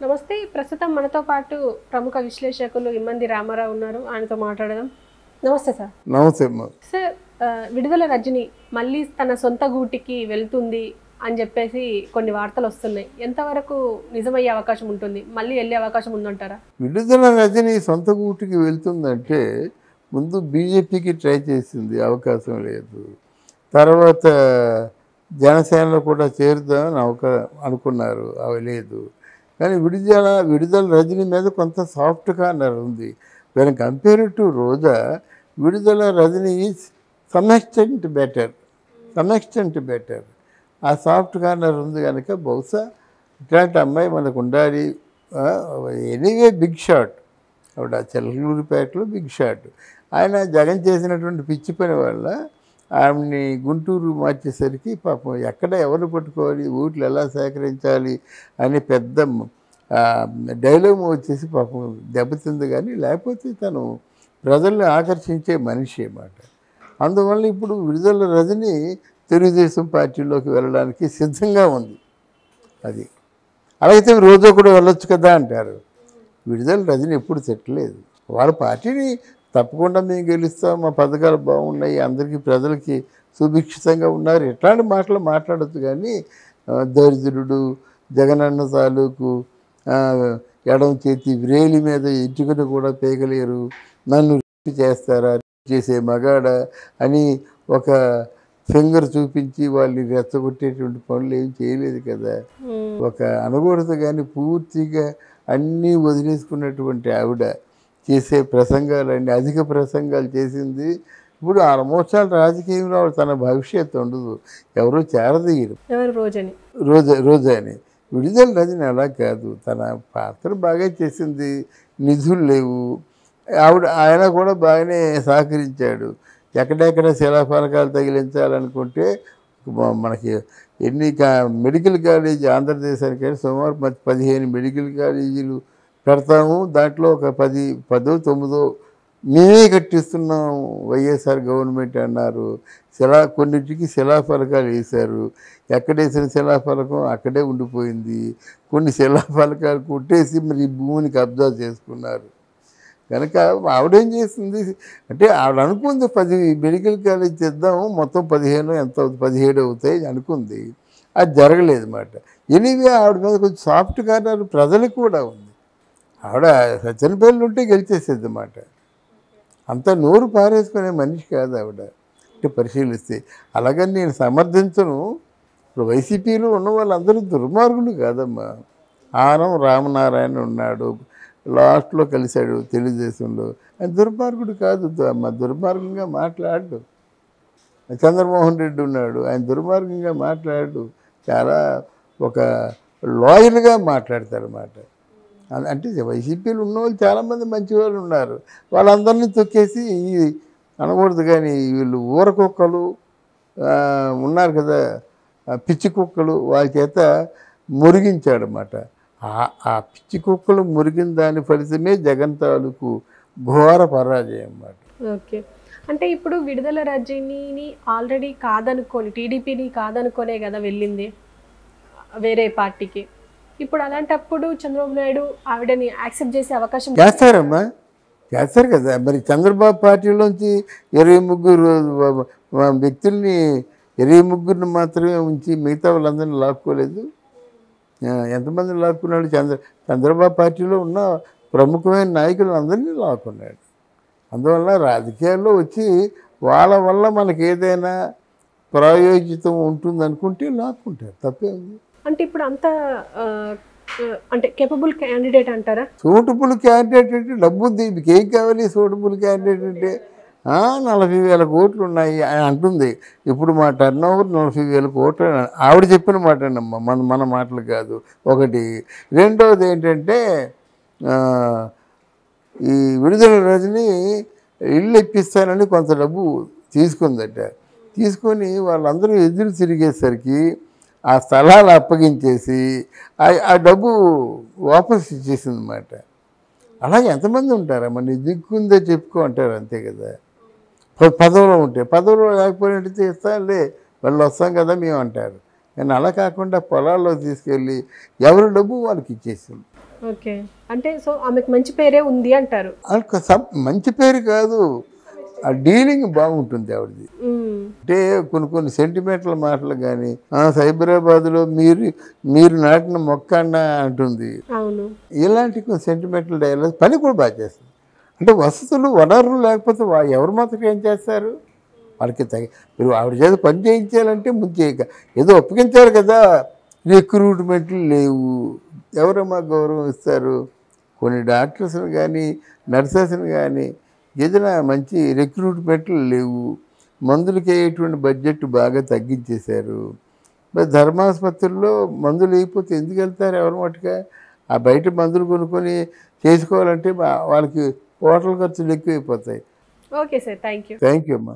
నమస్తే. ప్రస్తుతం మనతో పాటు ప్రముఖ విశ్లేషకులు ఇమ్మంది రామారావు ఉన్నారు. ఆయనతో మాట్లాడదాం. నమస్తే సార్. నమస్తే. సార్, విడుదల రజని మళ్ళీ తన సొంత గూటికి వెళ్తుంది అని చెప్పేసి కొన్ని వార్తలు వస్తున్నాయి. ఎంతవరకు నిజమయ్యే అవకాశం ఉంటుంది? మళ్ళీ వెళ్ళే అవకాశం ఉందంటారా? విడుదల రజని సొంత గూటికి వెళ్తుందంటే ముందు బీజేపీకి ట్రై చేసింది, అవకాశం లేదు. తర్వాత జనసేనలో కూడా చేరుదామని అనుకున్నారు, అవి లేదు. కానీ విడుదల రజని మీద కొంత సాఫ్ట్ కార్నర్ ఉంది. When compare to Roja, Vidadala Rajini is some extent better. ఆ సాఫ్ట్ కార్నర్ ఉంది కనుక బహుశా ఇట్లాంటి అమ్మాయి మనకు ఉండాలి. ఎనీవే బిగ్ షాట్ ఆవిడ, చెల్లూరుపేటలో బిగ్ షాట్. ఆయన జగన్ చేసినటువంటి పిచ్చి పని వల్ల ఆమెని గుంటూరు మార్చేసరికి పాపం ఎక్కడ ఎవరు పట్టుకోవాలి, ఓట్లు ఎలా సేకరించాలి అని పెద్ద డైలాగ్ వచ్చేసి పాపం దెబ్బతింది. కానీ లేకపోతే తను ప్రజల్ని ఆకర్షించే మనిషి అన్నమాట. అందువల్ల ఇప్పుడు విడుదల రజని తెలుగుదేశం పార్టీలోకి వెళ్ళడానికి సిద్ధంగా ఉంది. అది అలాగైతే రోజు కూడా వెళ్ళొచ్చు కదా అంటారు. విడుదల రజని ఎప్పుడు తిట్టలేదు. వాళ్ళ పార్టీని తప్పకుండా మేము గెలుస్తాం, మా పథకాలు బాగున్నాయి, అందరికీ ప్రజలకి సుభిక్షితంగా ఉన్నారు, ఎట్లాంటి మాటలు మాట్లాడద్దు. కానీ దరిద్రుడు, జగనన్న తాలూకు ఎడమ చేతి వ్రేలి మీద ఇటుకను కూడా పేగలేరు, నన్ను చేస్తారా, చేసే మగాడ అని ఒక ఫింగర్ చూపించి వాళ్ళని రెచ్చగొట్టేటువంటి పనులు ఏం చేయలేదు కదా. ఒక అనకూడదు కానీ పూర్తిగా అన్నీ వదిలేసుకున్నటువంటి ఆవిడ చేసే ప్రసంగాలన్నీ అధిక ప్రసంగాలు చేసింది. ఇప్పుడు ఆల్మోస్ట్ రాజకీయంలో తన భవిష్యత్తు ఉండదు, ఎవరో చేరదీయరు. రోజాని. విడుదల రజని అలా కాదు, తన పాత్ర బాగా చేసింది, నిధులు లేవు, ఆయన కూడా బాగానే సహకరించాడు. ఎక్కడెక్కడ శిలాఫలకాలు తగిలించాలనుకుంటే మనకి ఎన్ని మెడికల్ కాలేజీ ఆంధ్రదేశానికి సుమారు 15 మెడికల్ కాలేజీలు పెడతాము, దాంట్లో ఒక 10-9 మేమే కట్టిస్తున్నాం వైఎస్ఆర్ గవర్నమెంట్ అన్నారు. కొన్నింటికి శిలాఫలకాలు వేశారు. ఎక్కడేసిన శిలాఫలకం అక్కడే ఉండిపోయింది. కొన్ని శిలాఫలకాలు కొట్టేసి మరి భూమిని కబ్జా చేసుకున్నారు. కనుక ఆవిడేం చేస్తుంది అంటే ఆవిడ అనుకుంది 10 మెడికల్ కాలేజ్ చేద్దాము, మొత్తం 15 ఎంత అవుతుంది, 17 అవుతాయి అనుకుంది. అది జరగలేదు అన్నమాట. ఎనీవే ఆవిడ మీద కొంచెం సాఫ్ట్ కార్నర్ ప్రజలకు కూడా ఉంది. ఆవిడ సత్యనపల్లి ఉంటే గెలిచేసేది అన్నమాట. అంత నోరు పారేసుకునే మనిషి కాదు ఆవిడ అంటే పరిశీలిస్తే. అలాగని నేను సమర్థించను. ఇప్పుడు వైసీపీలో ఉన్న వాళ్ళందరూ దుర్మార్గులు కాదమ్మా. ఆనం రామనారాయణ ఉన్నాడు, లాస్ట్లో కలిశాడు తెలుగుదేశంలో, ఆయన దుర్మార్గుడు కాదు అమ్మ, దుర్మార్గంగా మాట్లాడు. చంద్రమోహన్ రెడ్డి ఉన్నాడు, ఆయన దుర్మార్గంగా మాట్లాడు, చాలా ఒక లాయల్గా మాట్లాడతారన్నమాట. అంటే వైసీపీలు ఉన్నవాళ్ళు చాలామంది మంచివాళ్ళు ఉన్నారు, వాళ్ళందరినీ తొక్కేసి అనకూడదు. కానీ వీళ్ళు ఊరకుక్కలు ఉన్నారు కదా, పిచ్చి కుక్కలు, వాళ్ళ చేత మురిగించాడన్నమాట. ఆ పిచ్చి కుక్కలు మురిగిన దాని ఫలితమే జగన్ తాలూకు ఘోర పరాజయం అన్నమాట. ఓకే, అంటే ఇప్పుడు విడుదల రజనీని ఆల్రెడీ కాదనుకొని, టీడీపీని కాదనుకోనే కదా వెళ్ళింది వేరే పార్టీకి. ఇప్పుడు అలాంటప్పుడు చంద్రబాబు నాయుడు ఆవిడని యాక్సెప్ట్ చేసే అవకాశం చేస్తారమ్మా, చేస్తారు కదా. మరి చంద్రబాబు పార్టీలోంచి 23 వ్యక్తుల్ని 23 మాత్రమే ఉంచి మిగతా వాళ్ళందరినీ లాక్కోలేదు. ఎంతమంది లాక్కున్నాడు? చంద్రబాబు పార్టీలో ఉన్న ప్రముఖమైన నాయకులు అందరినీ లాక్కున్నాడు. అందువల్ల రాజకీయాల్లో వచ్చి వాళ్ళ వల్ల మనకి ఏదైనా ప్రాయోజితం ఉంటుందనుకుంటే లాక్కుంటారు, తప్పే ఉంది. అంటే ఇప్పుడు అంత అంటే కేపబుల్ క్యాండిడేట్ అంటారా? సూటబుల్ క్యాండిడేట్ అంటే డబ్బు ఉంది, మీకు ఏం కావాలి? సూటబుల్ క్యాండిడేట్ అంటే 40,000 కోట్లు ఉన్నాయి అంటుంది. ఇప్పుడు మా టర్న్ ఓవర్ 40,000 కోట్లు ఆవిడ చెప్పిన మాట అమ్మా, మన మాటలు కాదు. ఒకటి. రెండవది ఏంటంటే ఈ విడుదల రజని ఇల్లు ఇప్పిస్తానని కొంత డబ్బు తీసుకుందట. తీసుకొని వాళ్ళందరూ ఎదురు తిరిగేసరికి ఆ స్థలాలు అప్పగించేసి ఆ డబ్బు వాపస్ ఇచ్చేసింది అన్నమాట. అలాగే ఎంతమంది ఉంటారమ్మా, నీ దిక్కుందే చెప్పుకో అంటారు, అంతే కదా. పదవిలో ఉంటే, పదవిలో లేకపోయినట్టు ఇస్తానులే వాళ్ళు వస్తాం కదా మేము అంటారు. కానీ అలా కాకుండా పొలాల్లో తీసుకెళ్ళి ఎవరి డబ్బు వాళ్ళకి ఇచ్చేసింది. ఓకే. అంటే సో ఆమెకు మంచి పేరే ఉంది అంటారు. మంచి పేరు కాదు, ఆ డీలింగ్ బాగుంటుంది ఆవిడది. ఉమ్. అంటే కొన్ని కొన్ని సెంటిమెంటల్ మాటలు కానీ, సైబరాబాద్లో మీరు నాటిన మొక్క అన్న అంటుంది. అవును. ఇలాంటి కొన్ని సెంటిమెంటల్ డైలాగ్స్ పని కూడా బాగా చేస్తుంది. అంటే వసతులు వనరులు లేకపోతే ఎవరు మాత్రం ఏం చేస్తారు? వాళ్ళకి మీరు ఆవిడ చేత పని చేయించాలంటే ముందు చేయక ఏదో ఒప్పగించారు కదా, రిక్రూట్మెంట్లు లేవు, ఎవరమ్మా గౌరవం ఇస్తారు? కొన్ని డాక్టర్స్ని కానీ నర్సెస్ని కానీ ఏదైనా మంచి రిక్రూట్మెంట్లు లేవు, మందులకి అయ్యేటువంటి బడ్జెట్ బాగా తగ్గించేశారు. మరి ధర్మాసుపత్రుల్లో మందులు లేకపోతే ఎందుకు వెళ్తారు ఎవరి మటుగా? ఆ బయట మందులు కొనుక్కొని చేసుకోవాలంటే వాళ్ళకి హోటల్ ఖర్చులు ఎక్కువైపోతాయి. Okay sir, thank you. Thank you అమ్మా.